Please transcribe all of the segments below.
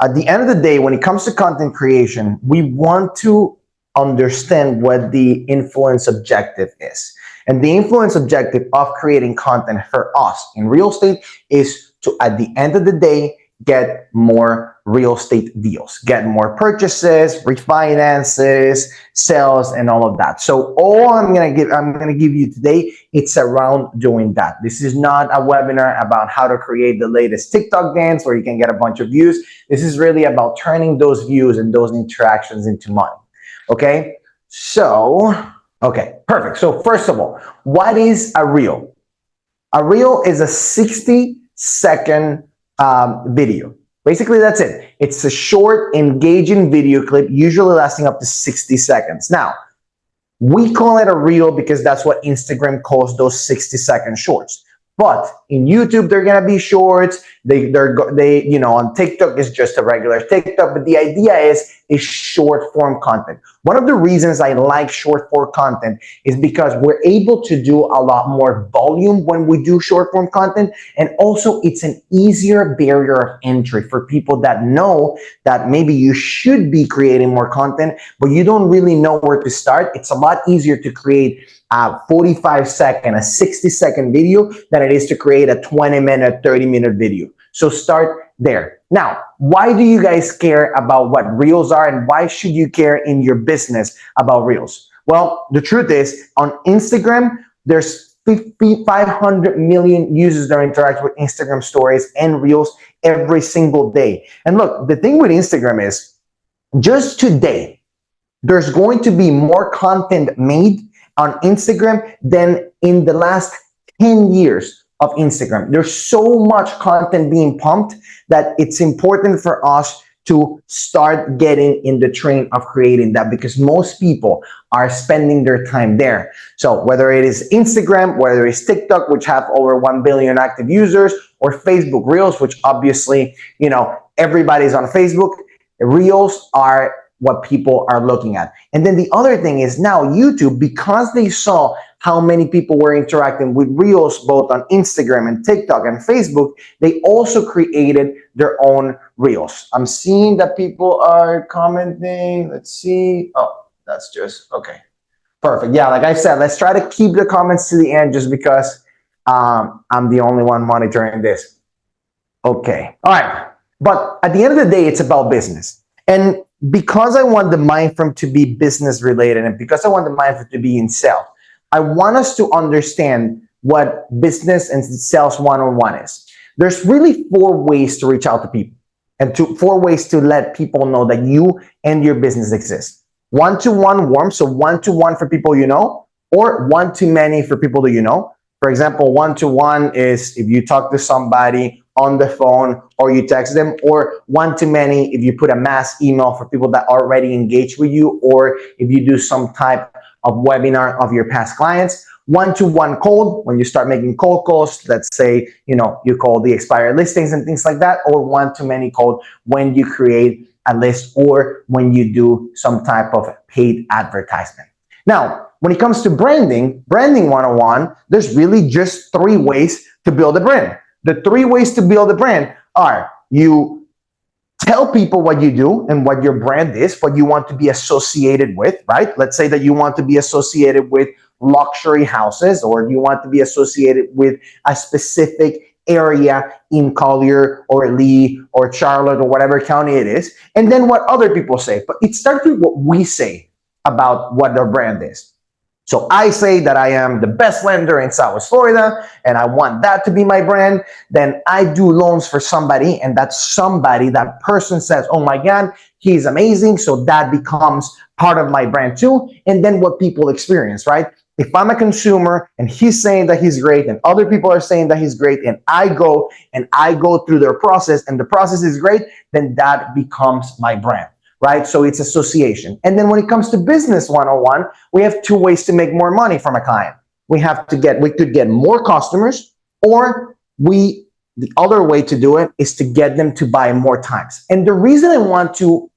at the end of the day, when it comes to content creation, we want to understand what the influence objective is. And the influence objective of creating content for us in real estate is to, at the end of the day, get more real estate deals, get more purchases, refinances, sales, and all of that. So all I'm gonna give you today, it's around doing that. This is not a webinar about how to create the latest TikTok dance where you can get a bunch of views. This is really about turning those views and those interactions into money. Okay, so, okay, perfect. So first of all, what is a reel? A reel is a 60-second video. Basically, that's it. It's a short, engaging video clip, usually lasting up to 60 seconds. Now, we call it a reel because that's what Instagram calls those 60-second shorts. But in YouTube, they're gonna be shorts. They on TikTok is just a regular TikTok. But the idea is short form content. One of the reasons I like short form content is because we're able to do a lot more volume when we do short form content, and also it's an easier barrier of entry for people that know that maybe you should be creating more content, but you don't really know where to start. It's a lot easier to create a 45-second, a 60-second video than it is to create a 20-minute, 30-minute video. So start there. Now, why do you guys care about what reels are, and why should you care in your business about reels? Well, the truth is, on Instagram, there's 500 million users that interact with Instagram stories and reels every single day. And look, the thing with Instagram is, just today, there's going to be more content made on Instagram than in the last 10 years of Instagram. There's so much content being pumped that it's important for us to start getting in the train of creating that, because most people are spending their time there. So whether it is Instagram, whether it's TikTok, which have over 1 billion active users, or Facebook Reels, which obviously, everybody's on Facebook, Reels are what people are looking at. And then the other thing is now YouTube, because they saw how many people were interacting with Reels, both on Instagram and TikTok and Facebook, they also created their own Reels. I'm seeing that people are commenting. Let's see. Oh, that's just, okay. Perfect. Yeah, like I said, let's try to keep the comments to the end just because I'm the only one monitoring this. Okay. All right. But at the end of the day, it's about business. And because I want the Mindframe to be business related, and because I want the Mindframe to be in sales, I want us to understand what business and sales one-on-one is. There's really 4 ways to reach out to people, and 4 ways to let people know that you and your business exist. One-to-one warm, so one-to-one for people you know, or one-to-many for people that you know. For example, one-to-one is if you talk to somebody on the phone or you text them, or one-to-many if you put a mass email for people that already engage with you, or if you do some type of webinar of your past clients. One-to-one cold, when you start making cold calls, let's say, you call the expired listings and things like that, or one-to-many cold when you create a list or when you do some type of paid advertisement. Now, when it comes to branding 101, there's really just 3 ways to build a brand. The 3 ways to build a brand are: you tell people what you do and what your brand is, what you want to be associated with, right? Let's say that you want to be associated with luxury houses, or you want to be associated with a specific area in Collier or Lee or Charlotte or whatever county it is. And then what other people say. But it starts with what we say about what our brand is. So I say that I am the best lender in Southwest Florida, and I want that to be my brand. Then I do loans for somebody, and that person says, oh my God, he's amazing. So that becomes part of my brand too. And then what people experience, right? If I'm a consumer and he's saying that he's great and other people are saying that he's great, and I go through their process and the process is great, then that becomes my brand. Right? So it's association. And then when it comes to business 101, we have 2 ways to make more money from a client. We could get more customers, or the other way to do it is to get them to buy more times. And the reason I want to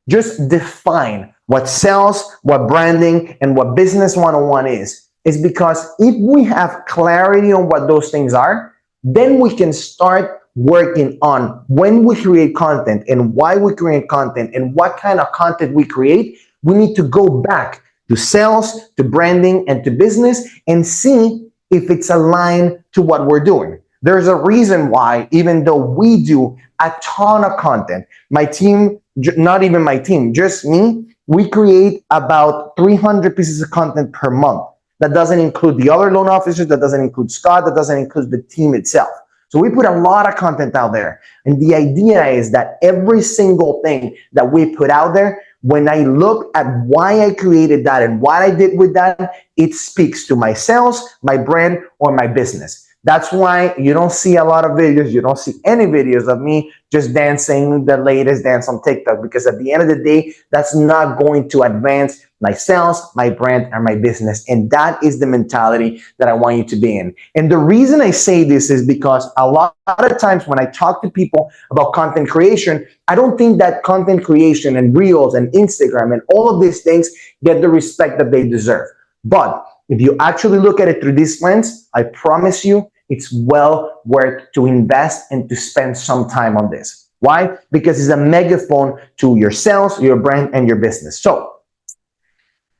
just define what sales, what branding, and what business 101 is because if we have clarity on what those things are, then we can start working on when we create content and why we create content and what kind of content we create, we need to go back to sales, to branding, and to business and see if it's aligned to what we're doing. There's a reason why, even though we do a ton of content, my team, not even my team, just me, we create about 300 pieces of content per month. That doesn't include the other loan officers, that doesn't include Scott, that doesn't include the team itself. So we put a lot of content out there. And the idea is that every single thing that we put out there, when I look at why I created that and what I did with that, it speaks to my sales, my brand, or my business. That's why you don't see a lot of videos. You don't see any videos of me just dancing the latest dance on TikTok, because at the end of the day, that's not going to advance my sales, my brand, and my business. And that is the mentality that I want you to be in. And the reason I say this is because a lot of times when I talk to people about content creation, I don't think that content creation and Reels and Instagram and all of these things get the respect that they deserve. But if you actually look at it through this lens, I promise you, it's well worth to invest and to spend some time on this. Why? Because it's a megaphone to your sales, your brand, and your business. So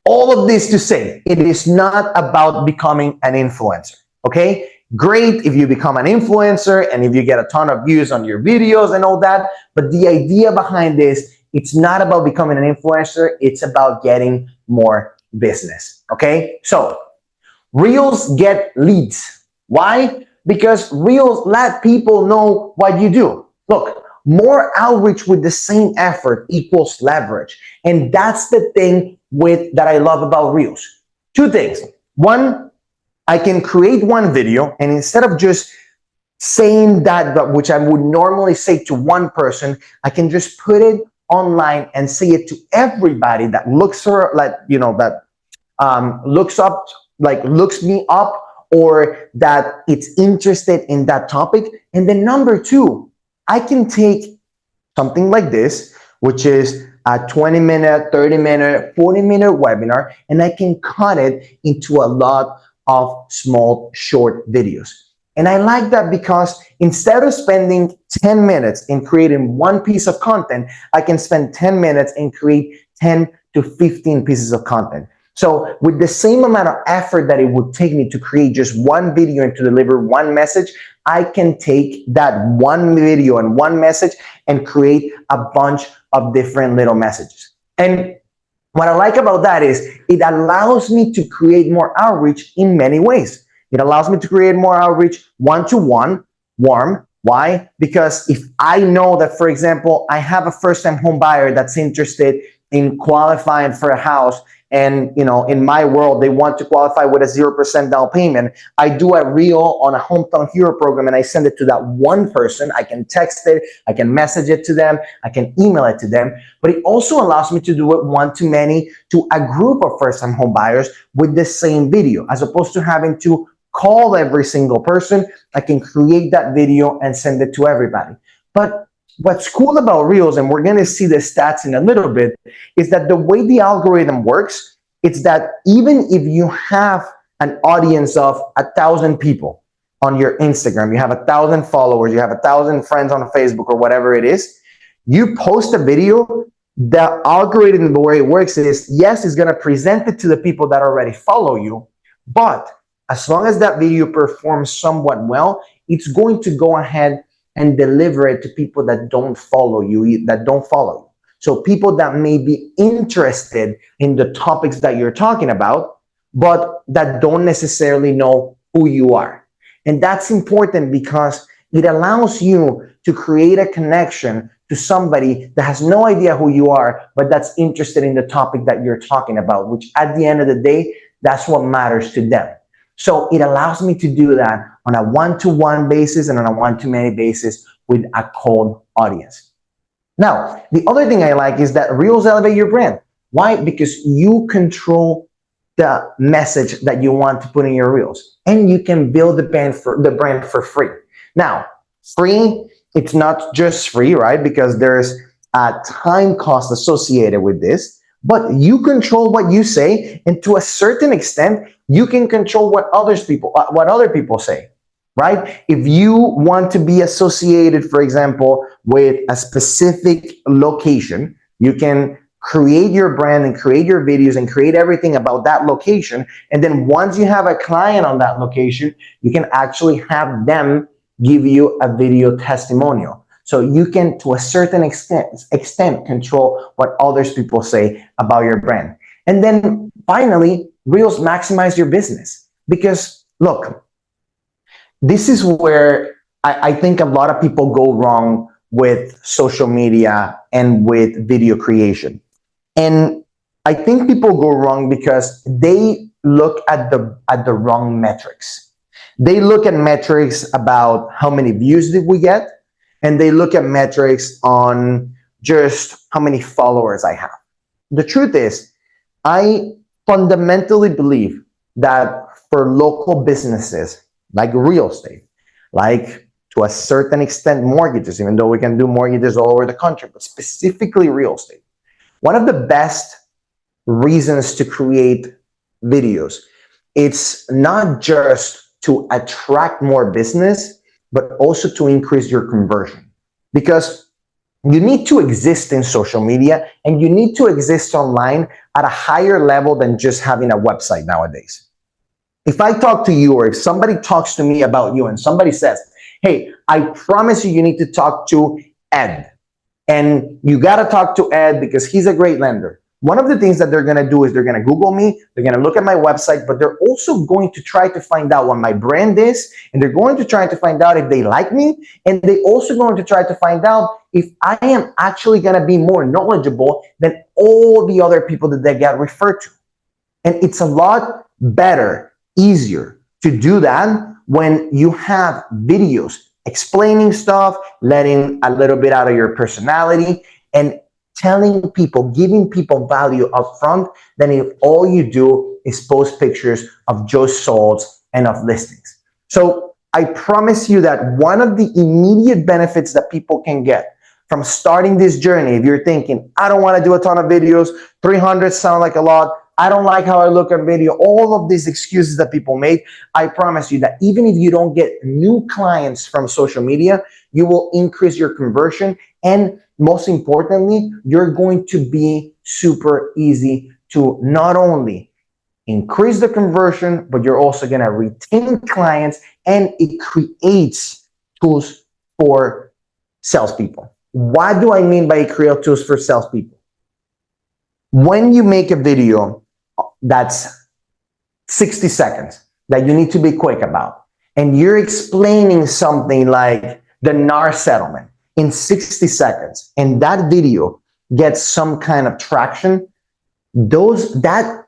all of this to say, it is not about becoming an influencer, okay? Great if you become an influencer and if you get a ton of views on your videos and all that, but the idea behind this, it's not about becoming an influencer, it's about getting more business, okay? So Reels get leads. Why? Because Reels let people know what you do. Look, more outreach with the same effort equals leverage. And that's the thing that I love about Reels. Two things. One, I can create one video, and instead of just saying that, which I would normally say to one person, I can just put it online and say it to everybody that looks her, like, you know, that looks me up, or that it's interested in that topic. And then number two, I can take something like this, which is a 20-minute, 30-minute, 40-minute webinar, and I can cut it into a lot of small, short videos. And I like that because instead of spending 10 minutes in creating one piece of content, I can spend 10 minutes and create 10 to 15 pieces of content. So with the same amount of effort that it would take me to create just one video and to deliver one message, I can take that one video and one message and create a bunch of different little messages. And what I like about that is it allows me to create more outreach in many ways. It allows me to create more outreach one-to-one, warm. Why? Because if I know that, for example, I have a first-time home buyer that's interested in qualifying for a house, and you know, in my world, they want to qualify with a 0% down payment. I do a reel on a Hometown Hero program and I send it to that one person. I can text it, I can message it to them, I can email it to them, but it also allows me to do it one-to-many to a group of first-time home buyers with the same video, as opposed to having to call every single person. I can create that video and send it to everybody. But what's cool about Reels, and we're going to see the stats in a little bit, is that the way the algorithm works, it's that even if you have an audience of 1,000 people on your Instagram, you have 1,000 followers, you have 1,000 friends on Facebook or whatever it is, you post a video, the algorithm, the way it works is, yes, it's going to present it to the people that already follow you, but as long as that video performs somewhat well, it's going to go ahead and deliver it to people that don't follow you, So people that may be interested in the topics that you're talking about, but that don't necessarily know who you are. And that's important because it allows you to create a connection to somebody that has no idea who you are, but that's interested in the topic that you're talking about, which at the end of the day, that's what matters to them. So it allows me to do that on a one-to-one basis and on a one-to-many basis with a cold audience. Now, the other thing I like is that Reels elevate your brand. Why? Because you control the message that you want to put in your Reels, and you can build the brand for free. Now, free, it's not just free, right? Because there's a time cost associated with this, but you control what you say, and to a certain extent, you can control what other people say. right? If you want to be associated, for example, with a specific location, you can create your brand and create your videos and create everything about that location. And then once you have a client on that location, you can actually have them give you a video testimonial. So you can, to a certain extent, control what others people say about your brand. And then finally, Reels maximize your business. Because look, this is where I think a lot of people go wrong with social media and with video creation. And I think people go wrong because they look at the wrong metrics. They look at metrics about how many views did we get, and they look at metrics on just how many followers I have. The truth is, I fundamentally believe that for local businesses like real estate, like to a certain extent mortgages, even though we can do mortgages all over the country, but specifically real estate, one of the best reasons to create videos, it's not just to attract more business, but also to increase your conversion. Because you need to exist in social media and you need to exist online at a higher level than just having a website nowadays. If I talk to you, or if somebody talks to me about you and somebody says, hey, I promise you, you need to talk to Ed. And you got to talk to Ed because he's a great lender. One of the things that they're going to do is they're going to Google me, they're going to look at my website, but they're also going to try to find out what my brand is, and they're going to try to find out if they like me, and they also going to try to find out if I am actually going to be more knowledgeable than all the other people that they get referred to. And it's a lot better, easier to do that when you have videos explaining stuff, letting a little bit out of your personality, and telling people, giving people value up front, than if all you do is post pictures of just solds and of listings. So I promise you that one of the immediate benefits that people can get from starting this journey, if you're thinking, I don't want to do a ton of videos, 300 sound like a lot, I don't like how I look on video, all of these excuses that people make, I promise you that even if you don't get new clients from social media, you will increase your conversion. And most importantly, you're going to be super easy to not only increase the conversion, but you're also going to retain clients, and it creates tools for salespeople. What do I mean by create tools for salespeople? When you make a video that's 60 seconds that you need to be quick about, and you're explaining something like the NAR settlement in 60 seconds, and that video gets some kind of traction, that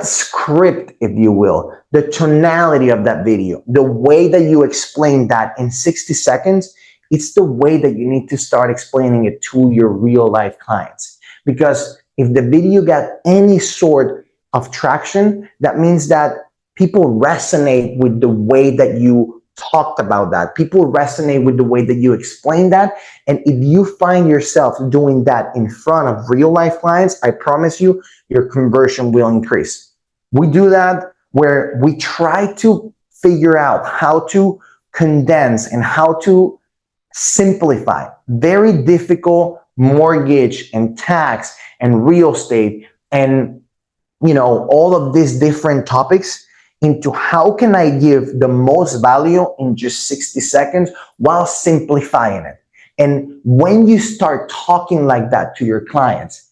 script, if you will, the tonality of that video, the way that you explain that in 60 seconds, it's the way that you need to start explaining it to your real life clients. Because if the video got any sort of traction, that means that people resonate with the way that you talked about that. People resonate with the way that you explain that. And if you find yourself doing that in front of real life clients, I promise you, your conversion will increase. We do that where we try to figure out how to condense and how to simplify very difficult mortgage and tax and real estate and all of these different topics into how can I give the most value in just 60 seconds while simplifying it. And when you start talking like that to your clients,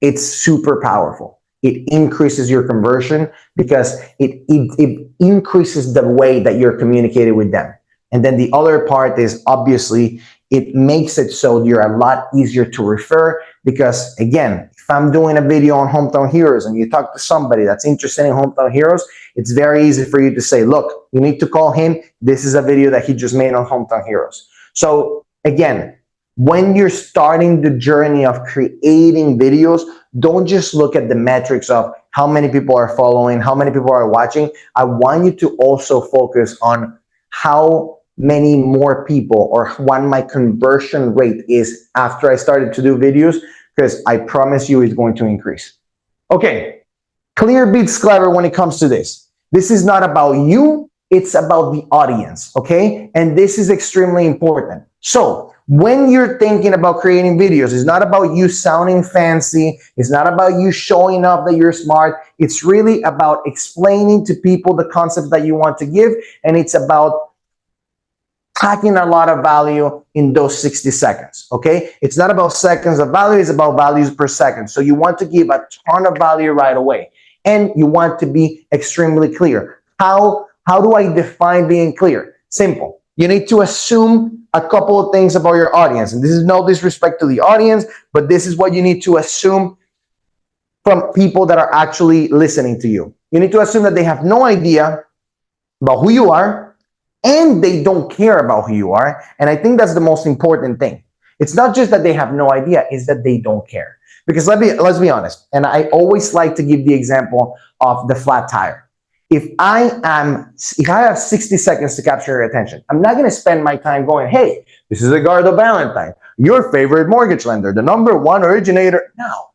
it's super powerful. It increases your conversion because it increases the way that you're communicating with them. And then the other part is obviously it makes it so you're a lot easier to refer because, again, if I'm doing a video on Hometown Heroes and you talk to somebody that's interested in Hometown Heroes, it's very easy for you to say, look, you need to call him. This is a video that he just made on Hometown Heroes. So again, when you're starting the journey of creating videos, don't just look at the metrics of how many people are following, how many people are watching. I want you to also focus on how many more people or what my conversion rate is after I started to do videos, because I promise you it's going to increase. Okay, clear beats clever when it comes to this. This is not about you, it's about the audience, okay? And this is extremely important. So when you're thinking about creating videos, it's not about you sounding fancy. It's not about you showing off that you're smart. It's really about explaining to people the concept that you want to give. And it's about packing a lot of value in those 60 seconds, okay? It's not about seconds of value, it's about values per second. So you want to give a ton of value right away. And you want to be extremely clear. How do I define being clear? Simple. You need to assume a couple of things about your audience. And this is no disrespect to the audience, but this is what you need to assume from people that are actually listening to you. You need to assume that they have no idea about who you are, and they don't care about who you are. And I think that's the most important thing. It's not just that they have no idea, it's that they don't care. Because let's be honest, and I always like to give the example of the flat tire. If I have 60 seconds to capture your attention, I'm not going to spend my time going, hey, this is Edgardo Valentine, your favorite mortgage lender, the #1 originator. No,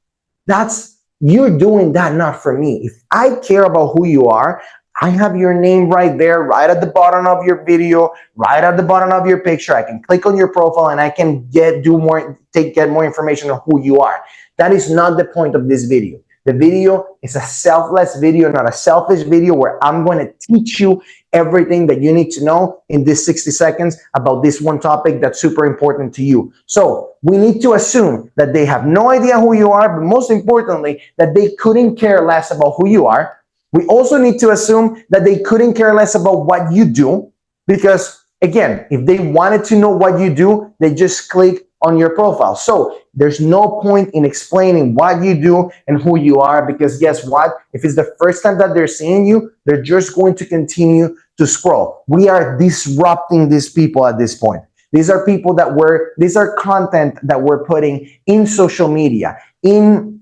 you're doing that not for me. If I care about who you are, I have your name right there, right at the bottom of your video, right at the bottom of your picture. I can click on your profile and I can get more information on who you are. That is not the point of this video. The video is a selfless video, not a selfish video, where I'm going to teach you everything that you need to know in this 60 seconds about this one topic that's super important to you. So we need to assume that they have no idea who you are, but most importantly, that they couldn't care less about who you are. We also need to assume that they couldn't care less about what you do, because again, if they wanted to know what you do, they just click on your profile. So there's no point in explaining what you do and who you are, because guess what? If it's the first time that they're seeing you, they're just going to continue to scroll. We are disrupting these people at this point. These are people these are content that we're putting in social media, in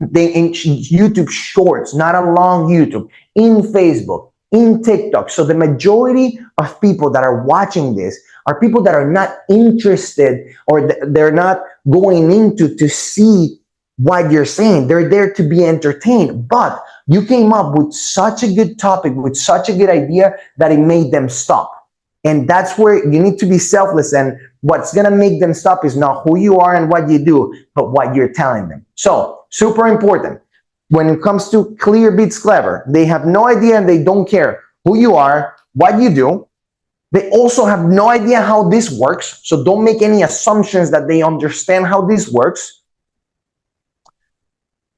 YouTube Shorts, not a long YouTube, in Facebook, in TikTok. So the majority of people that are watching this are people that are not interested, or they're not going into to see what you're saying. They're there to be entertained. But you came up with such a good topic, with such a good idea, that it made them stop. And that's where you need to be selfless. And what's going to make them stop is not who you are and what you do, but what you're telling them. So super important. When it comes to clear beats clever, they have no idea and they don't care who you are, what you do. They also have no idea how this works. So don't make any assumptions that they understand how this works.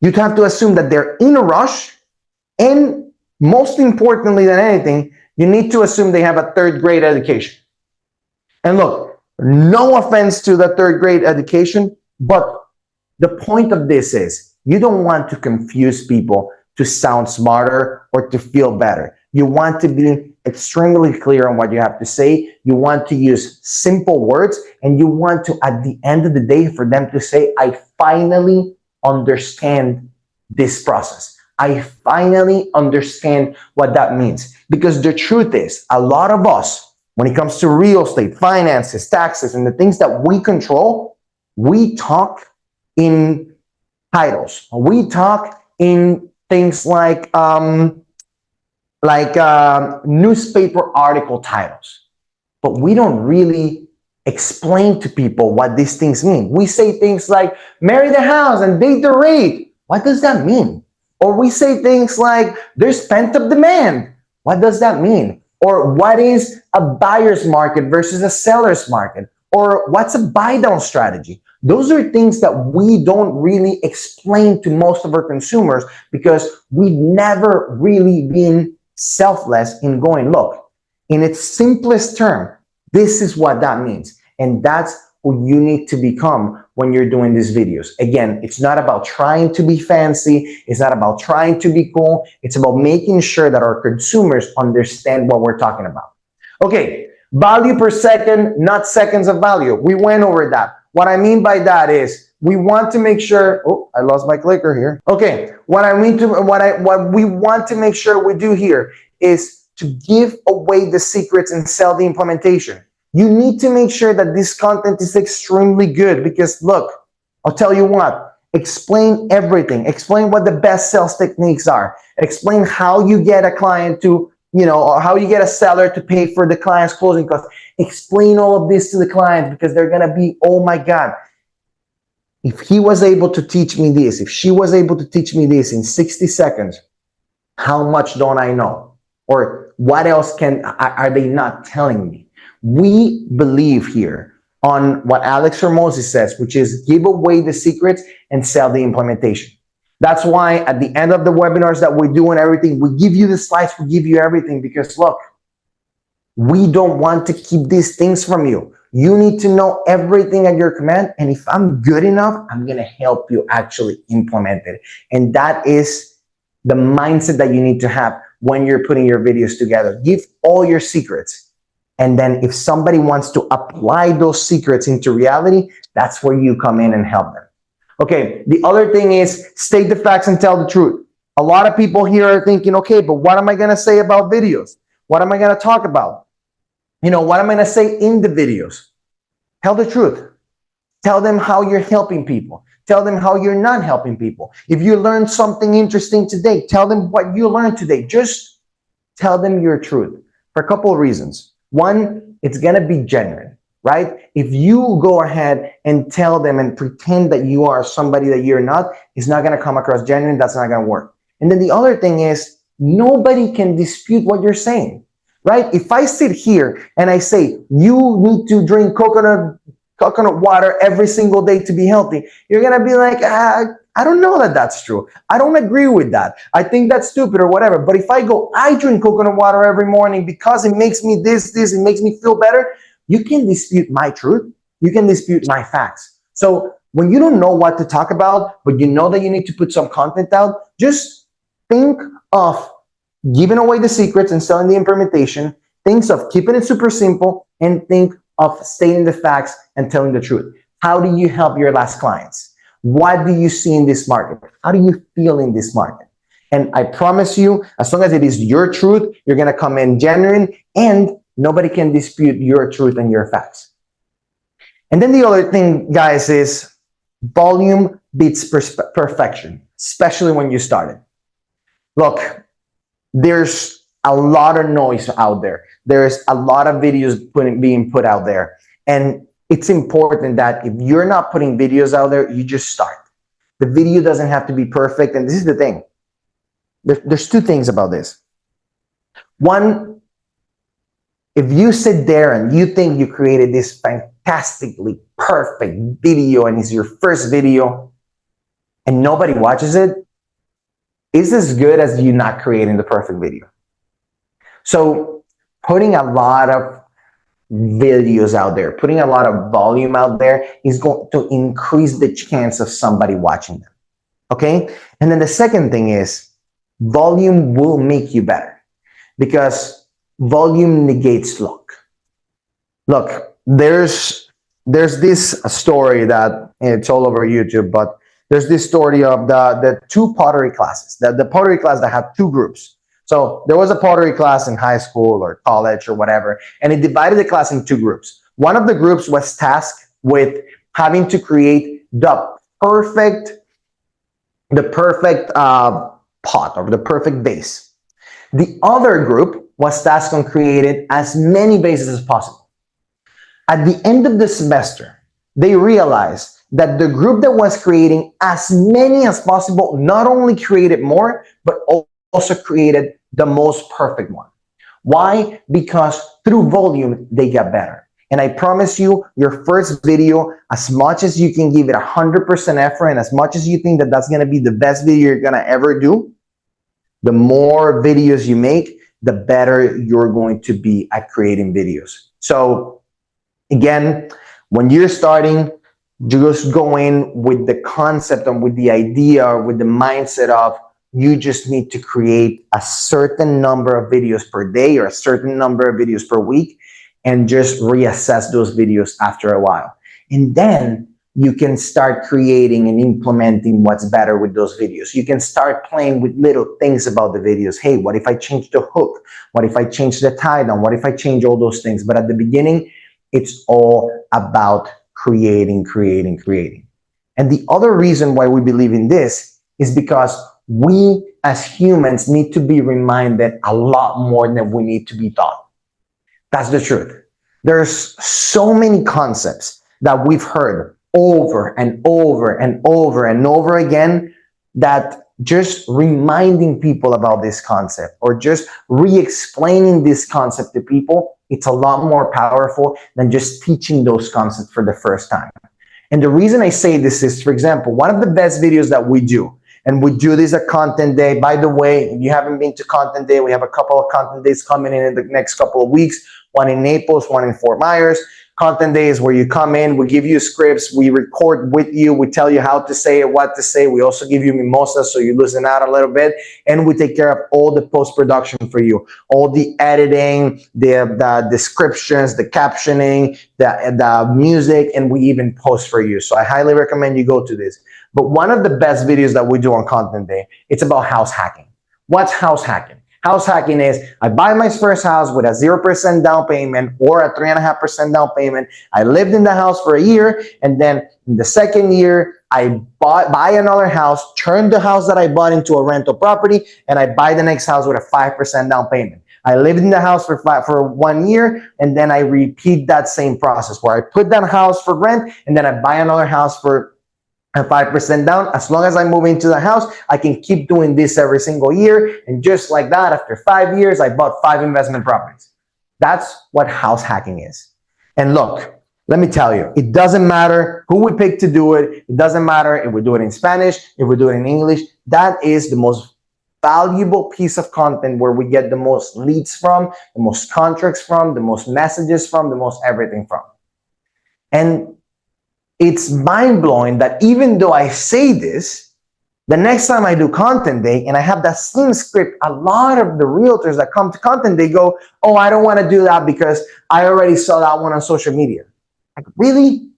You'd have to assume that they're in a rush. And most importantly than anything, you need to assume they have a third grade education. And look, no offense to the third grade education, but the point of this is you don't want to confuse people to sound smarter or to feel better. You want to be extremely clear on what you have to say. You want to use simple words, and you want to, at the end of the day, for them to say, I finally understand this process. I finally understand what that means. Because the truth is, a lot of us, when it comes to real estate, finances, taxes, and the things that we control, we talk in titles. We talk in things like newspaper article titles. But we don't really explain to people what these things mean. We say things like, marry the house and date the rate. What does that mean? Or we say things like, there's pent-up demand. What does that mean? Or what is a buyer's market versus a seller's market? Or what's a buy-down strategy? Those are things that we don't really explain to most of our consumers, because we've never really been selfless in going, look, in its simplest term, this is what that means. And that's who you need to become when you're doing these videos. Again, it's not about trying to be fancy. It's not about trying to be cool. It's about making sure that our consumers understand what we're talking about. Okay, value per second, not seconds of value. We went over that. What I mean by that is we want to make sure, oh, I lost my clicker here. Okay, what we want to make sure we do here is to give away the secrets and sell the implementation. You need to make sure that this content is extremely good, because look, I'll tell you what, explain everything. Explain what the best sales techniques are. Explain how you get a client to or how you get a seller to pay for the client's closing costs. Explain all of this to the client, because they're going to be, oh my God, if he was able to teach me this, if she was able to teach me this in 60 seconds, how much don't I know? Or what else are they not telling me? We believe here on what Alex Hormozi says, which is give away the secrets and sell the implementation. That's why at the end of the webinars that we do and everything, we give you the slides, we give you everything, because look, we don't want to keep these things from you. You need to know everything at your command. And if I'm good enough, I'm going to help you actually implement it. And that is the mindset that you need to have when you're putting your videos together. Give all your secrets. And then if somebody wants to apply those secrets into reality, that's where you come in and help them. Okay, the other thing is state the facts and tell the truth. A lot of people here are thinking, okay, but what am I going to say about videos? What am I going to talk about? What am I going to say in the videos? Tell the truth. Tell them how you're helping people. Tell them how you're not helping people. If you learned something interesting today, tell them what you learned today. Just tell them your truth for a couple of reasons. One, it's going to be genuine, right? If you go ahead and tell them and pretend that you are somebody that you're not, it's not going to come across genuine. That's not going to work. And then the other thing is, nobody can dispute what you're saying, right? If I sit here and I say, you need to drink coconut water every single day to be healthy, you're going to be like, I don't know that that's true. I don't agree with that. I think that's stupid or whatever. But if I go, I drink coconut water every morning because it makes me this, it makes me feel better, you can dispute my truth. You can dispute my facts. So when you don't know what to talk about, but you know that you need to put some content out, just think of giving away the secrets and selling the implementation, think of keeping it super simple, and think of stating the facts and telling the truth. How do you help your last clients? What do you see in this market? How do you feel in this market? And I promise you, as long as it is your truth, you're going to come in genuine, and nobody can dispute your truth and your facts. And then the other thing, guys, is volume beats perfection, especially when you started. Look, there's a lot of noise out there. There's a lot of videos being put out there. And it's important that if you're not putting videos out there, you just start. The video doesn't have to be perfect. And this is the thing. There's two things about this. One, if you sit there and you think you created this fantastically perfect video and it's your first video and nobody watches it, it's as good as you not creating the perfect video. So putting a lot of videos out there, putting a lot of volume out there is going to increase the chance of somebody watching them. Okay? And then the second thing is volume will make you better, because volume negates luck. Look, there's this story that it's all over YouTube, but there's this story of the two pottery classes, the pottery class that had two groups. So there was a pottery class in high school or college or whatever, and it divided the class in two groups. One of the groups was tasked with having to create the perfect pot or the perfect vase. The other group was tasked on creating as many vases as possible. At the end of the semester, they realized that the group that was creating as many as possible not only created more, but also created the most perfect one. Why? Because through volume, they got better. And I promise you, your first video, as much as you can give it 100% effort, and as much as you think that that's going to be the best video you're going to ever do, the more videos you make, the better you're going to be at creating videos. So again, when you're starting, just go in with the concept and with the idea or with the mindset of you just need to create a certain number of videos per day or a certain number of videos per week, and just reassess those videos after a while. And then you can start creating and implementing what's better with those videos. You can start playing with little things about the videos. Hey, what if I change the hook? What if I change the tie down? What if I change all those things? But at the beginning, it's all about creating. And the other reason why we believe in this is because we as humans need to be reminded a lot more than we need to be taught. That's the truth. There's so many concepts that we've heard over and over and over and over again that just reminding people about this concept or just re-explaining this concept to people, it's a lot more powerful than just teaching those concepts for the first time. And the reason I say this is, for example, one of the best videos that we do, and we do this at Content Day. By the way, if you haven't been to Content Day, we have a couple of Content Days coming in the next couple of weeks, one in Naples, one in Fort Myers. Content Day is where you come in, we give you scripts, we record with you, we tell you how to say it, what to say. We also give you mimosas so you listen out a little bit, and we take care of all the post-production for you, all the editing, the descriptions, the captioning, the music, and we even post for you. So I highly recommend you go to this. But one of the best videos that we do on Content Day, it's about house hacking. What's house hacking? House hacking is I buy my first house with a 0% down payment or a 3.5% down payment. I lived in the house for a year, and then in the second year, I buy another house, turn the house that I bought into a rental property, and I buy the next house with a 5% down payment. I lived in the house for 1 year, and then I repeat that same process where I put that house for rent, and then I buy another house for and 5% down. As long as I move into the house, I can keep doing this every single year. And just like that, after 5 years, I bought 5 investment properties. That's what house hacking is. And look, let me tell you, it doesn't matter who we pick to do it. It doesn't matter if we do it in Spanish, if we do it in English. That is the most valuable piece of content where we get the most leads from, the most contracts from, the most messages from, the most everything from. And it's mind-blowing that even though I say this, the next time I do Content Day and I have that same script, a lot of the realtors that come to Content Day go, oh, I don't want to do that because I already saw that one on social media. Like, really?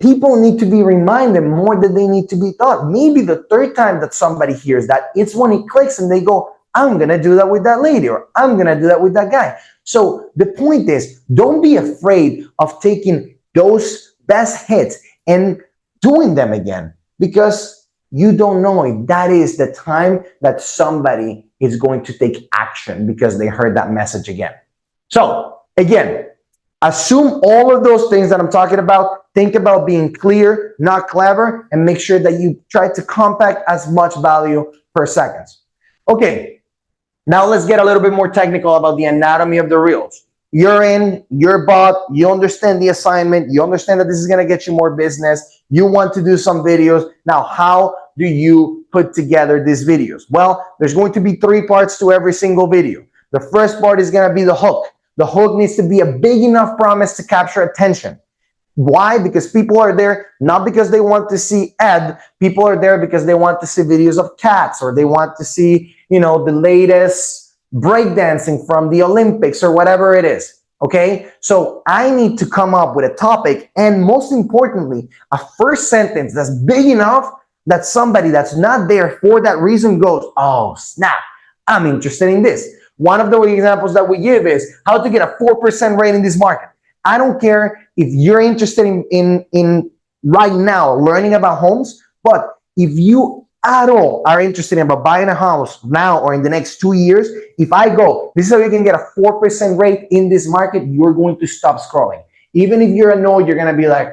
People need to be reminded more than they need to be taught. Maybe the third time that somebody hears that, it's when it clicks and they go, I'm going to do that with that lady, or I'm going to do that with that guy. So the point is, don't be afraid of taking those best hits and doing them again, because you don't know if that is the time that somebody is going to take action because they heard that message again. So again, assume all of those things that I'm talking about. Think about being clear, not clever, and make sure that you try to compact as much value per second. Okay, now let's get a little bit more technical about the anatomy of the reels. You're in, you're bought, you understand the assignment, you understand that this is going to get you more business, you want to do some videos. Now, how do you put together these videos? Well, there's going to be 3 parts to every single video. The first part is going to be the hook. The hook needs to be a big enough promise to capture attention. Why? Because people are there not because they want to see Ed. People are there because they want to see videos of cats, or they want to see, the latest breakdancing from the Olympics or whatever it is. Okay, so I need to come up with a topic, and most importantly, a first sentence that's big enough that somebody that's not there for that reason goes, oh snap, I'm interested in this. One of the examples that we give is how to get a 4% rate in this market. I don't care if you're interested in right now learning about homes, but if you at all are interested in about buying a house now or in the next 2 years, if I go, this is how you can get a 4% rate in this market, you're going to stop scrolling. Even if you're annoyed, you're going to be like,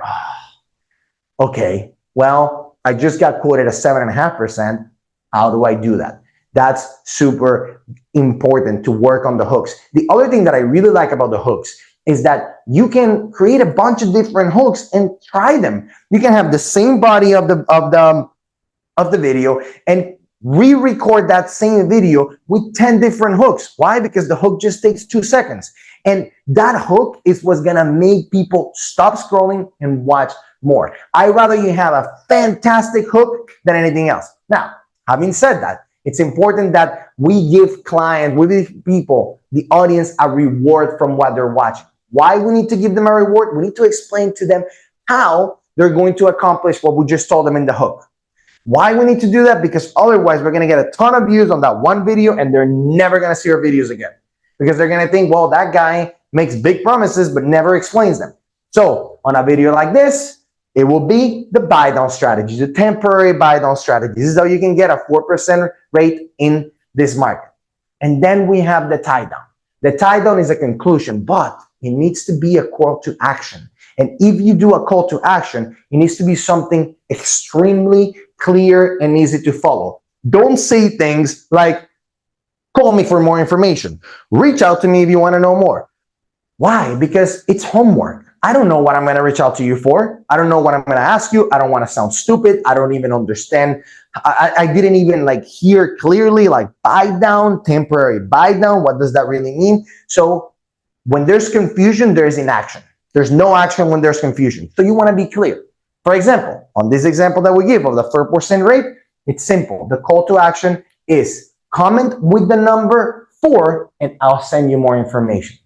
okay, well, I just got quoted a 7.5%. How do I do that? That's super important to work on the hooks. The other thing that I really like about the hooks is that you can create a bunch of different hooks and try them. You can have the same body of the video and re-record that same video with 10 different hooks. Why? Because the hook just takes 2 seconds. And that hook is what's gonna make people stop scrolling and watch more. I'd rather you have a fantastic hook than anything else. Now, having said that, it's important that we give clients, we give people, the audience, a reward from what they're watching. Why we need to give them a reward? We need to explain to them how they're going to accomplish what we just told them in the hook. Why we need to do that? Because otherwise we're going to get a ton of views on that one video and they're never going to see our videos again. Because they're going to think, well, that guy makes big promises but never explains them. So on a video like this, It will be the buy down strategy, the temporary buy down strategy. This is how you can get a 4% rate in this market. And then we have the tie down. The tie down is a conclusion, but it needs to be a call to action. And if you do a call to action, it needs to be something extremely clear and easy to follow. Don't say things like, call me for more information. Reach out to me if you want to know more. Why? Because it's homework. I don't know what I'm going to reach out to you for. I don't know what I'm going to ask you. I don't want to sound stupid. I don't even understand. I didn't even hear clearly, buy down, temporary buy down. What does that really mean? So when there's confusion, there's inaction. There's no action when there's confusion. So you want to be clear. For example, on this example that we give of the 4% rate, it's simple. The call to action is comment with the number 4 and I'll send you more information.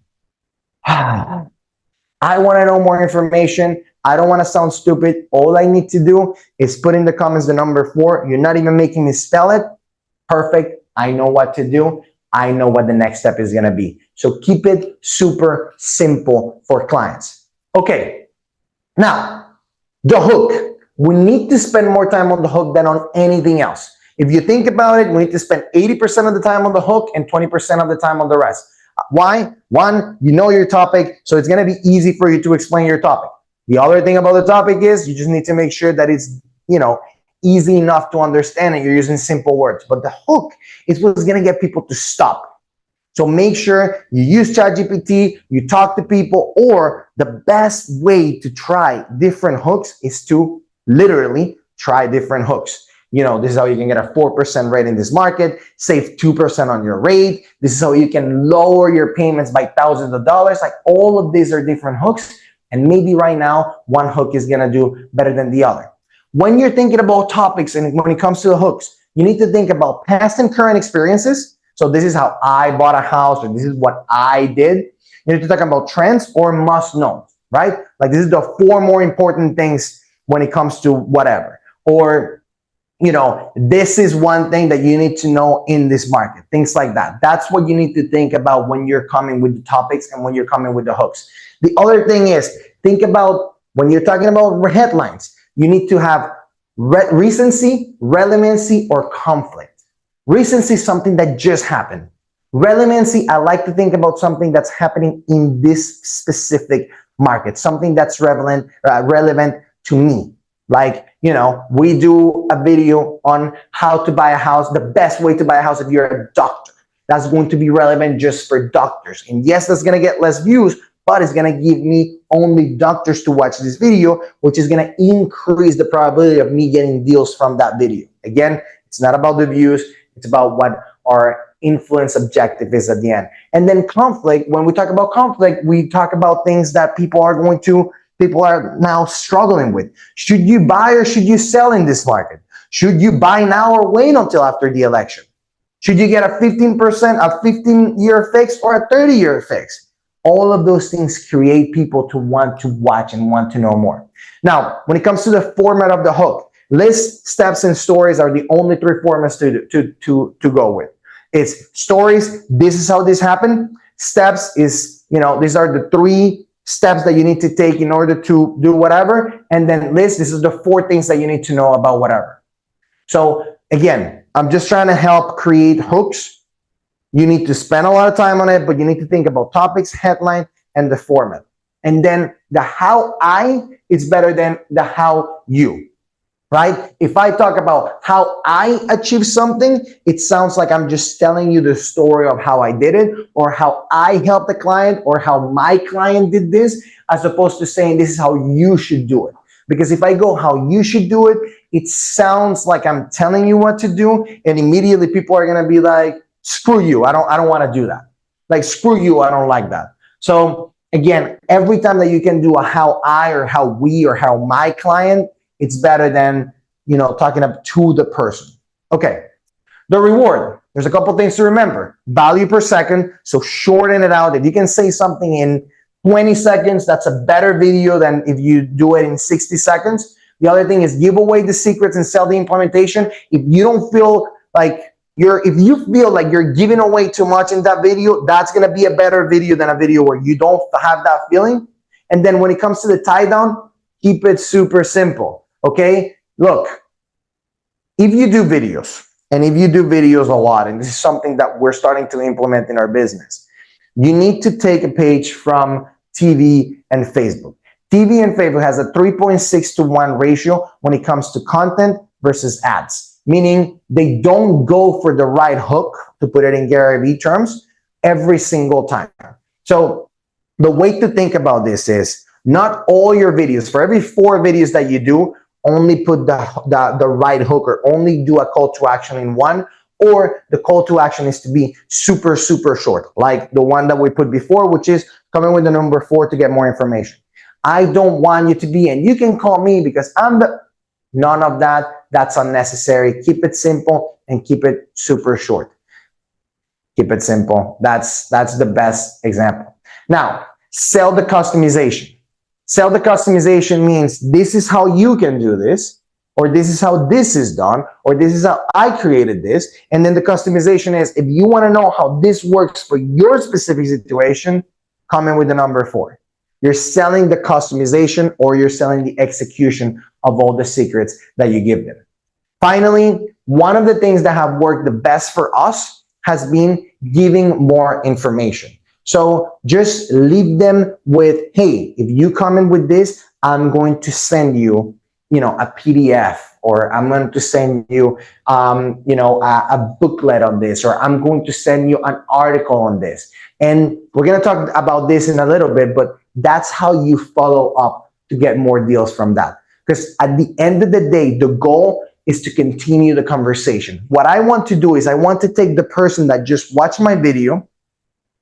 I want to know more information. I don't want to sound stupid. All I need to do is put in the comments the number 4. You're not even making me spell it. Perfect. I know what to do. I know what the next step is going to be. So keep it super simple for clients. Okay. Now, the hook. We need to spend more time on the hook than on anything else. If you think about it, we need to spend 80% of the time on the hook and 20% of the time on the rest. Why? One, you know your topic, so it's going to be easy for you to explain your topic. The other thing about the topic is you just need to make sure that it's, easy enough to understand and you're using simple words. But the hook is what's going to get people to stop. So make sure you use ChatGPT, you talk to people, or the best way to try different hooks is to literally try different hooks. This is how you can get a 4% rate in this market, save 2% on your rate. This is how you can lower your payments by thousands of dollars. All of these are different hooks. And maybe right now, one hook is going to do better than the other. When you're thinking about topics and when it comes to the hooks, you need to think about past and current experiences. So this is how I bought a house, or this is what I did. You need to talk about trends or must know, right? This is the 4 more important things when it comes to whatever. Or this is one thing that you need to know in this market, things like that. That's what you need to think about when you're coming with the topics and when you're coming with the hooks. The other thing is, think about when you're talking about headlines, you need to have recency, relevancy, or conflict. Recency is something that just happened. Relevancy, I like to think about something that's happening in this specific market, something that's relevant to me. We do a video on how to buy a house, the best way to buy a house if you're a doctor. That's going to be relevant just for doctors. And yes, that's going to get less views, but it's going to give me only doctors to watch this video, which is going to increase the probability of me getting deals from that video. Again, it's not about the views. It's about what our influence objective is at the end. And then conflict, when we talk about conflict, we talk about things that people are now struggling with. Should you buy or should you sell in this market? Should you buy now or wait until after the election? Should you get a 15-year fix or a 30-year fix? All of those things create people to want to watch and want to know more. Now, when it comes to the format of the hook, lists, steps, and stories are the only 3 formats to go with. It's stories, this is how this happened. Steps is, these are the 3 steps that you need to take in order to do whatever. And then list, this is the 4 things that you need to know about whatever. So again, I'm just trying to help create hooks. You need to spend a lot of time on it, but you need to think about topics, headline, and the format. And then the how I is better than the how you, right? If I talk about how I achieve something, it sounds like I'm just telling you the story of how I did it, or how I helped the client, or how my client did this, as opposed to saying this is how you should do it. Because if I go how you should do it, it sounds like I'm telling you what to do, and immediately people are gonna be like, screw you, I don't want to do that. Screw you, I don't like that. So again, every time that you can do a how I or how we or how my client, it's better than, talking up to the person. Okay. The reward. There's a couple things to remember. Value per second. So shorten it out. If you can say something in 20 seconds, that's a better video than if you do it in 60 seconds. The other thing is give away the secrets and sell the implementation. If you feel like you're giving away too much in that video, that's going to be a better video than a video where you don't have that feeling. And then when it comes to the tie down, Keep it super simple, okay? Look, if you do videos, and if you do videos a lot, and this is something that we're starting to implement in our business, you need to take a page from TV and Facebook. TV and Facebook has a 3.6 to 1 ratio when it comes to content versus ads, meaning they don't go for the right hook, to put it in Gary Vee terms, every single time. So the way to think about this is not all your videos, for every 4 videos that you do, only put the right hook, or only do a call to action in one, or the call to action is to be super, super short, like the one that we put before, which is coming with the number 4 to get more information. I don't want you to be, and you can call me because I'm the, none of that. That's unnecessary. Keep it simple and keep it super short. Keep it simple. That's the best example. Now, sell the customization. Sell the customization means this is how you can do this, or this is how this is done, or this is how I created this. And then the customization is, if you want to know how this works for your specific situation, come in with the number 4. You're selling the customization, or you're selling the execution of all the secrets that you give them. Finally, one of the things that have worked the best for us has been giving more information. So just leave them with, hey, if you come in with this, I'm going to send you, a PDF, or I'm going to send you, a booklet on this, or I'm going to send you an article on this. And we're going to talk about this in a little bit, but that's how you follow up to get more deals from that. Because at the end of the day, the goal is to continue the conversation. What I want to do is I want to take the person that just watched my video,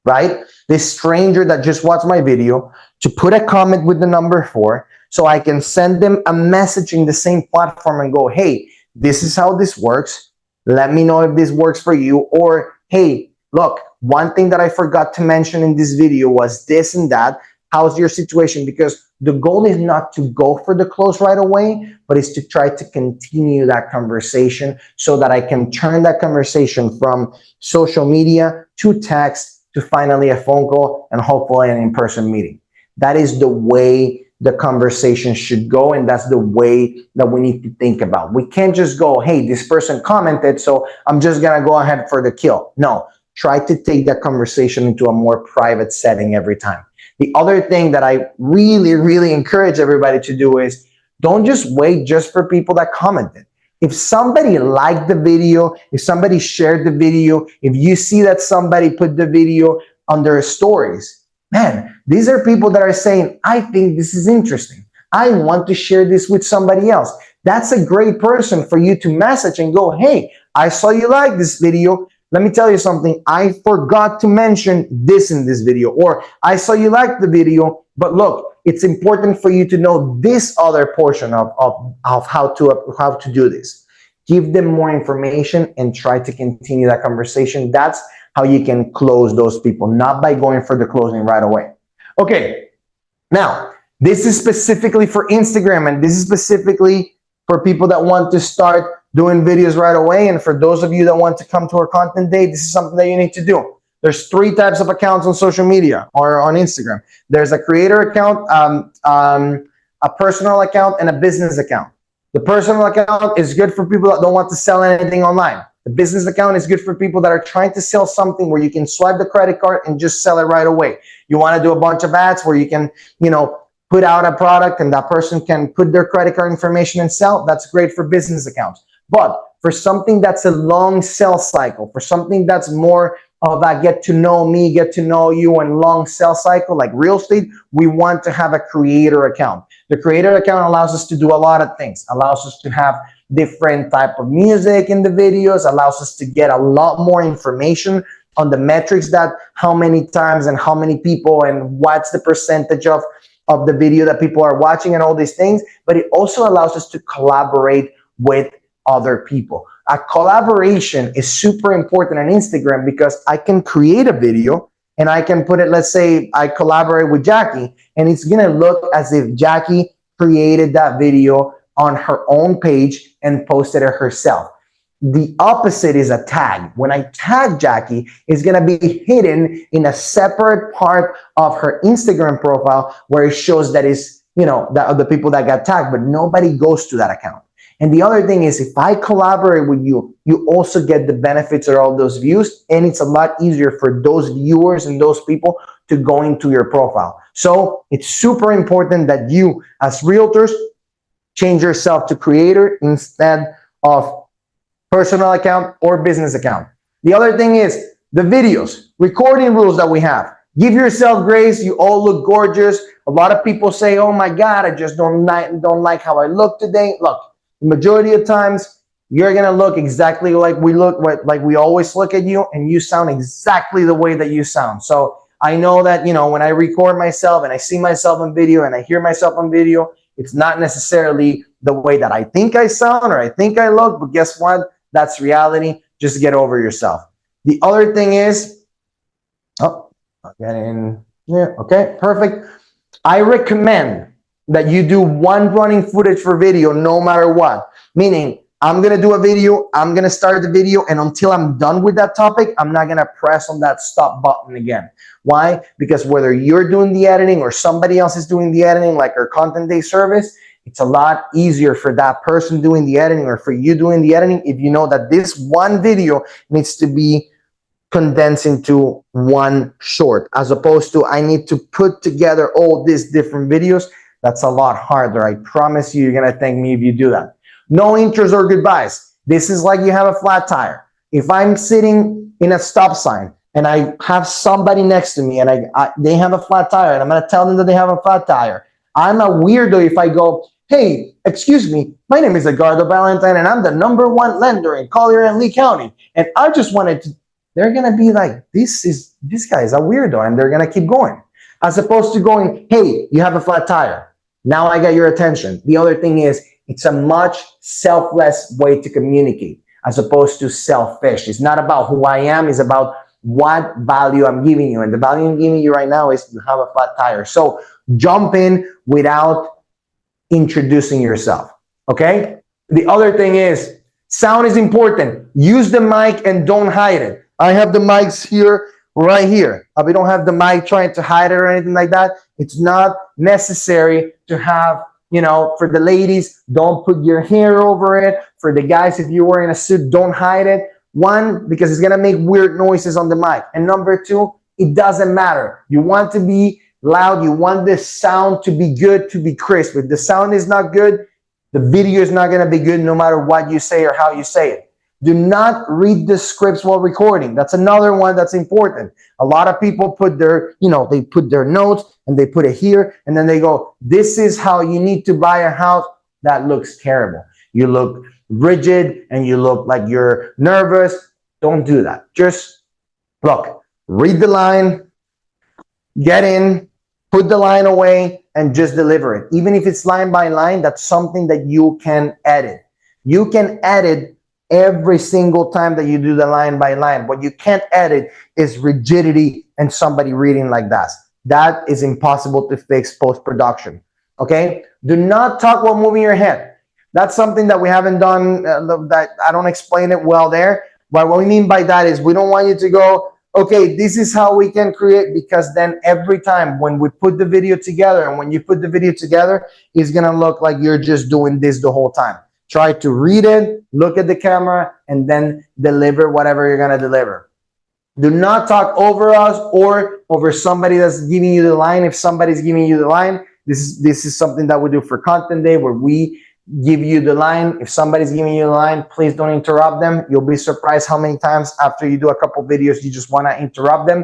right? This stranger that just watched my video, to put a comment with the number 4, so I can send them a message in the same platform and go, hey, this is how this works. Let me know if this works for you. Or, hey, look, one thing that I forgot to mention in this video was this and that. How's your situation? Because the goal is not to go for the close right away, but is to try to continue that conversation so that I can turn that conversation from social media to text to finally a phone call and hopefully an in-person meeting. That is the way the conversation should go, and that's the way that we need to think about. We can't just go, hey, this person commented, so I'm just gonna go ahead for the kill. No, try to take that conversation into a more private setting every time. The other thing that I really, really encourage everybody to do is don't just wait just for people that commented. If somebody liked the video, if somebody shared the video, if you see that somebody put the video on their stories, man, these are people that are saying, I think this is interesting. I want to share this with somebody else. That's a great person for you to message and go, hey, I saw you like this video. Let me tell you something. I forgot to mention this in this video, or I saw you like the video, but look, it's important for you to know this other portion of how to do this. Give them more information and try to continue that conversation. That's how you can close those people, not by going for the closing right away. Okay, now this is specifically for Instagram, and this is specifically for people that want to start doing videos right away. And for those of you that want to come to our content day, this is something that you need to do. There's 3 types of accounts on social media or on Instagram. There's a creator account, a personal account, and a business account. The personal account is good for people that don't want to sell anything online. The business account is good for people that are trying to sell something where you can swipe the credit card and just sell it right away. You want to do a bunch of ads where you can, put out a product and that person can put their credit card information and sell. That's great for business accounts. But for something that's a long sales cycle, for something that's more of a get to know me, get to know you, and long sales cycle like real estate, we want to have a creator account. The creator account allows us to do a lot of things, allows us to have different type of music in the videos, allows us to get a lot more information on the metrics, that how many times and how many people and what's the percentage of the video that people are watching and all these things. But it also allows us to collaborate with other people. A collaboration is super important on Instagram because I can create a video and I can put it, let's say I collaborate with Jackie, and it's gonna look as if Jackie created that video on her own page and posted it herself. The opposite is a tag. When I tag Jackie, it's gonna be hidden in a separate part of her Instagram profile where it shows that is you know, that the people that got tagged, but nobody goes to that account. And the other thing is, if I collaborate with you, you also get the benefits of all those views, and it's a lot easier for those viewers and those people to go into your profile. So it's super important that you, as realtors, change yourself to creator instead of personal account or business account. The other thing is the videos, recording rules that we have. Give yourself grace. You all look gorgeous. A lot of people say, oh my God, I just don't like how I look today. Look, the majority of times, you're going to look exactly like we always look at you, and you sound exactly the way that you sound. So I know that, you know, when I record myself and I see myself on video and I hear myself on video, it's not necessarily the way that I think I sound or I think I look, but guess what? That's reality. Just get over yourself. The other thing is, oh, I'll get in here. Okay, perfect. I recommend that you do one running footage for video no matter what. Meaning, I'm going to do a video, I'm going to start the video, and until I'm done with that topic, I'm not going to press on that stop button again. Why? Because whether you're doing the editing or somebody else is doing the editing, like our Content Day service, it's a lot easier for that person doing the editing or for you doing the editing if you know that this one video needs to be condensed into one short, as opposed to I need to put together all these different videos. That's a lot harder. I promise you, you're going to thank me if you do that. No intros or goodbyes. This is like you have a flat tire. If I'm sitting in a stop sign and I have somebody next to me and they have a flat tire and I'm going to tell them that they have a flat tire, I'm a weirdo if I go, hey, excuse me, my name is Edgardo Valentine and I'm the #1 lender in Collier and Lee County. And I just wanted to, they're going to be like, this guy is a weirdo, and they're going to keep going. As opposed to going, hey, you have a flat tire. Now I got your attention. The other thing is, it's a much selfless way to communicate as opposed to selfish. It's not about who I am. It's about what value I'm giving you. And the value I'm giving you right now is you have a flat tire. So jump in without introducing yourself. Okay? The other thing is, sound is important. Use the mic and don't hide it. I have the mics here, right here. We don't have the mic trying to hide it or anything like that. It's not necessary to have, you know, for the ladies, don't put your hair over it. For the guys, if you're wearing a suit, don't hide it. One, because it's going to make weird noises on the mic. And number two, it doesn't matter. You want to be loud. You want the sound to be good, to be crisp. If the sound is not good, the video is not going to be good no matter what you say or how you say it. Do not read the scripts while recording. That's another one that's important. A lot of people put their, you know, they put their notes and they put it here and then they go, this is how you need to buy a house. That looks terrible. You look rigid and you look like you're nervous. Don't do that. Just look, read the line, get in, put the line away, and just deliver it. Even if it's line by line, that's something that you can edit. You can edit every single time that you do the line by line. What you can't edit is rigidity and somebody reading like that. That is impossible to fix post-production. Okay? Do not talk while moving your head. That's something that we haven't done, that I don't explain it well there. But what we mean by that is we don't want you to go, okay, this is how we can create, because then every time when we put the video together, and when you put the video together, it's going to look like you're just doing this the whole time. Try to read it, look at the camera, and then deliver whatever you're going to deliver. Do not talk over us or over somebody that's giving you the line. If somebody's giving you the line, this is something that we do for Content Day, where we give you the line. If somebody's giving you the line, please don't interrupt them. You'll be surprised how many times after you do a couple videos, you just want to interrupt them.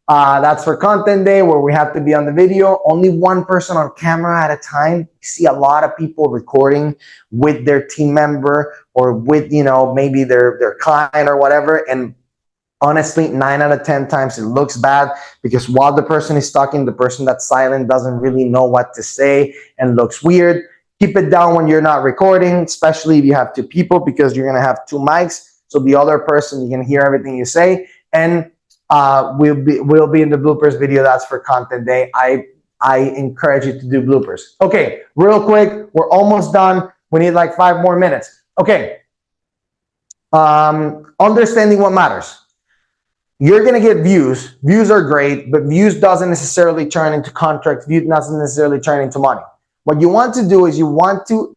That's for Content Day, where we have to be on the video. Only one person on camera at a time. You see a lot of people recording with their team member or with, you know, maybe their client or whatever. And honestly, 9 out of 10 times it looks bad, because while the person is talking, the person that's silent doesn't really know what to say and looks weird. Keep it down when you're not recording, especially if you have 2 people, because you're going to have 2 mics. So the other person, you can hear everything you say. And we'll be in the bloopers video. That's for Content Day. I encourage you to do bloopers. Okay, real quick, we're almost done. We need like 5 more minutes. Okay. Understanding what matters. you're going to get views. Views are great, but views doesn't necessarily turn into contracts. Views doesn't necessarily turn into money. What you want to do is you want to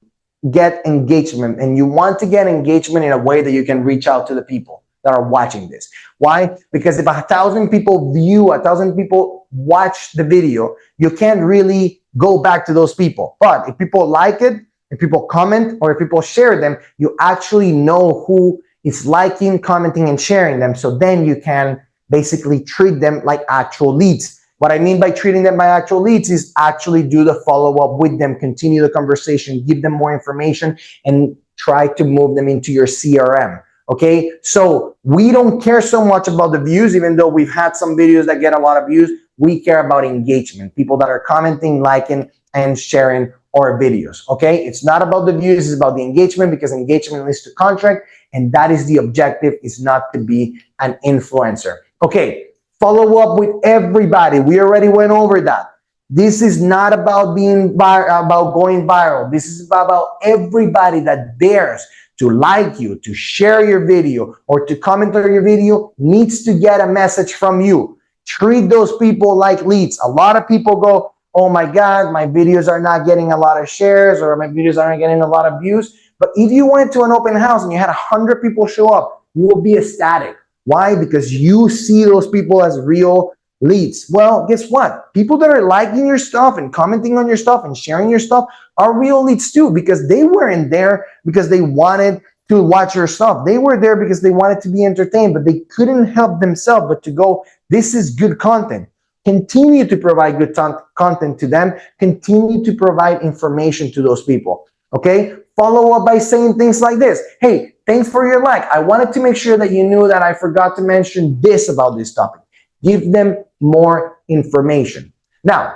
get engagement, and you want to get engagement in a way that you can reach out to the people that are watching this. Why? Because if 1,000 people view, 1,000 people watch the video, you can't really go back to those people. But if people like it, if people comment, or if people share them, you actually know who is liking, commenting, and sharing them. So then you can basically treat them like actual leads. What I mean by treating them by actual leads is actually do the follow-up with them, continue the conversation, give them more information, and try to move them into your CRM. Okay, so we don't care so much about the views, even though we've had some videos that get a lot of views. We care about engagement, people that are commenting, liking, and sharing our videos. Okay, it's not about the views, it's about the engagement, because engagement leads to contract, and that is the objective, is not to be an influencer. Okay, follow up with everybody. We already went over that. This is not about being about going viral. This is about everybody that dares to like you, to share your video, or to comment on your video needs to get a message from you. Treat those people like leads. A lot of people go, oh my God, my videos are not getting a lot of shares, or my videos aren't getting a lot of views. But if you went to an open house and you had 100 people show up, you will be ecstatic. Why? Because you see those people as real leads. Well, guess what? People that are liking your stuff and commenting on your stuff and sharing your stuff are real leads too, because they weren't there because they wanted to watch your stuff. They were there because they wanted to be entertained, but they couldn't help themselves but to go, this is good content. Continue to provide good content to them. Continue to provide information to those people. Okay? Follow up by saying things like this. Hey, thanks for your like. I wanted to make sure that you knew that I forgot to mention this about this topic. Give them more information. Now,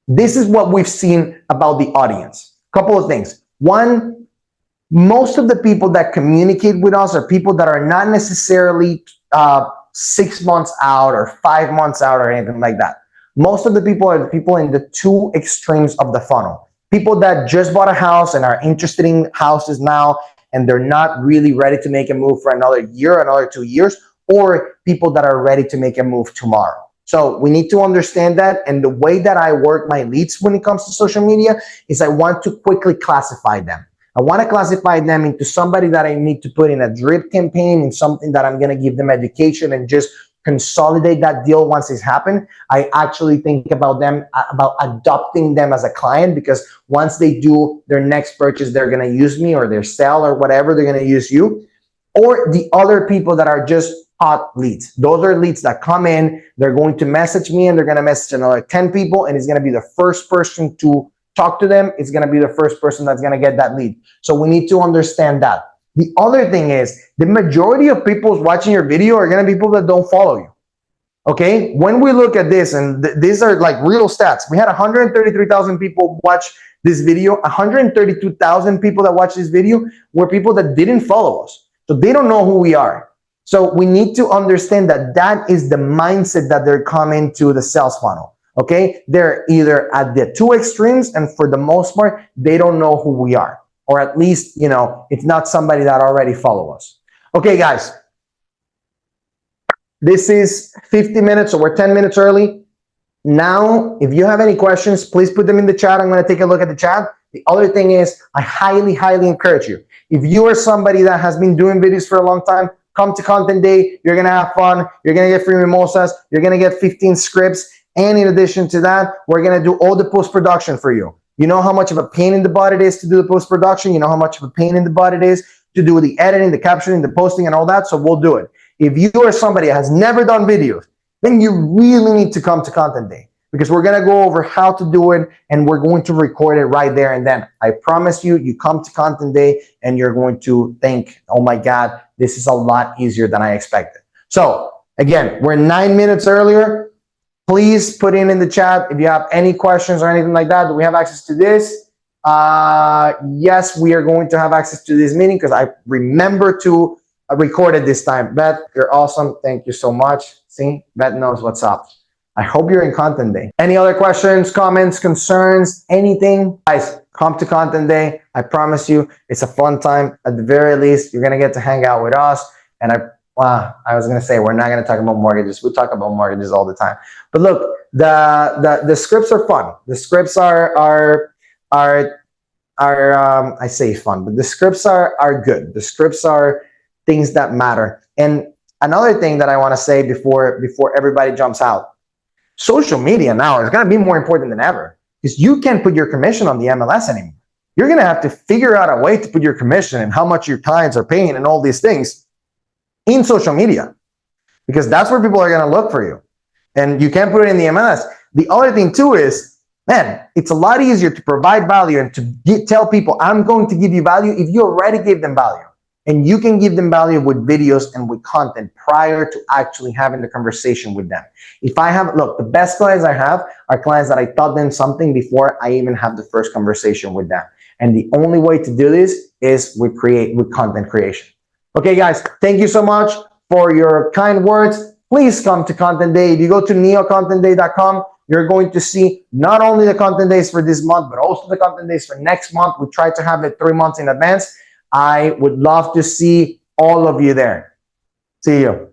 this is what we've seen about the audience. Couple of things. One, most of the people that communicate with us are people that are not necessarily 6 months out or 5 months out or anything like that. Most of the people are the people in the two extremes of the funnel. People that just bought a house and are interested in houses now, and they're not really ready to make a move for another year, another 2 years, or people that are ready to make a move tomorrow. So we need to understand that. And the way that I work my leads when it comes to social media is I want to quickly classify them. I want to classify them into somebody that I need to put in a drip campaign and something that I'm going to give them education and just consolidate that deal once it's happened. I actually think about them, about adopting them as a client, because once they do their next purchase, they're going to use me, or their sale or whatever, they're going to use you. Or the other people that are just hot leads. Those are leads that come in, they're going to message me, and they're going to message another 10 people, and it's going to be the first person to talk to them. It's going to be the first person that's going to get that lead. So we need to understand that. The other thing is, the majority of people watching your video are going to be people that don't follow you. Okay? When we look at this, and these are like real stats, we had 133,000 people watch this video. 132,000 people that watch this video were people that didn't follow us. So they don't know who we are. So we need to understand that that is the mindset that they're coming to the sales funnel. Okay? They're either at the two extremes, and for the most part, they don't know who we are. Or at least, it's not somebody that already follow us. Okay, guys. This is 50 minutes, so we're 10 minutes early. Now, if you have any questions, please put them in the chat. I'm going to take a look at the chat. The other thing is, I highly, highly encourage you. If you are somebody that has been doing videos for a long time, come to Content Day. You're going to have fun. You're going to get free mimosas. You're going to get 15 scripts. And in addition to that, we're going to do all the post-production for you. You know how much of a pain in the butt it is to do the post-production. You know how much of a pain in the butt it is to do the editing, the captioning, the posting, and all that. So we'll do it. If you are somebody that has never done videos, then you really need to come to Content Day, because we're going to go over how to do it, and we're going to record it right there and then. I promise you, you come to Content Day and you're going to think, oh my God, this is a lot easier than I expected. So again, we're 9 minutes earlier. Please put in the chat if you have any questions or anything like that. Do we have access to this? Yes, we are going to have access to this meeting, because I remember to record it this time. Beth, you're awesome. Thank you so much. See, Beth knows what's up. I hope you're in Content Day. Any other questions, comments, concerns, anything? Guys, come to Content Day. I promise you, it's a fun time. At the very least, you're going to get to hang out with us. And I Well, I was going to say we're not going to talk about mortgages. We talk about mortgages all the time. But look, the scripts are fun. The scripts are I say fun, but the scripts are good. The scripts are things that matter. And another thing that I want to say before everybody jumps out, social media now is going to be more important than ever because you can't put your commission on the MLS anymore. You're going to have to figure out a way to put your commission and how much your clients are paying and all these things in social media, because that's where people are going to look for you. And you can't put it in the MLS. The other thing too is, man, it's a lot easier to provide value and to tell people, I'm going to give you value if you already gave them value. And you can give them value with videos and with content prior to actually having the conversation with them. If I have, look, the best clients I have are clients that I taught them something before I even have the first conversation with them. And the only way to do this is with content creation. Okay, guys, thank you so much for your kind words. Please come to Content Day. If you go to neocontentday.com, you're going to see not only the content days for this month, but also the content days for next month. We try to have it 3 months in advance. I would love to see all of you there. See you.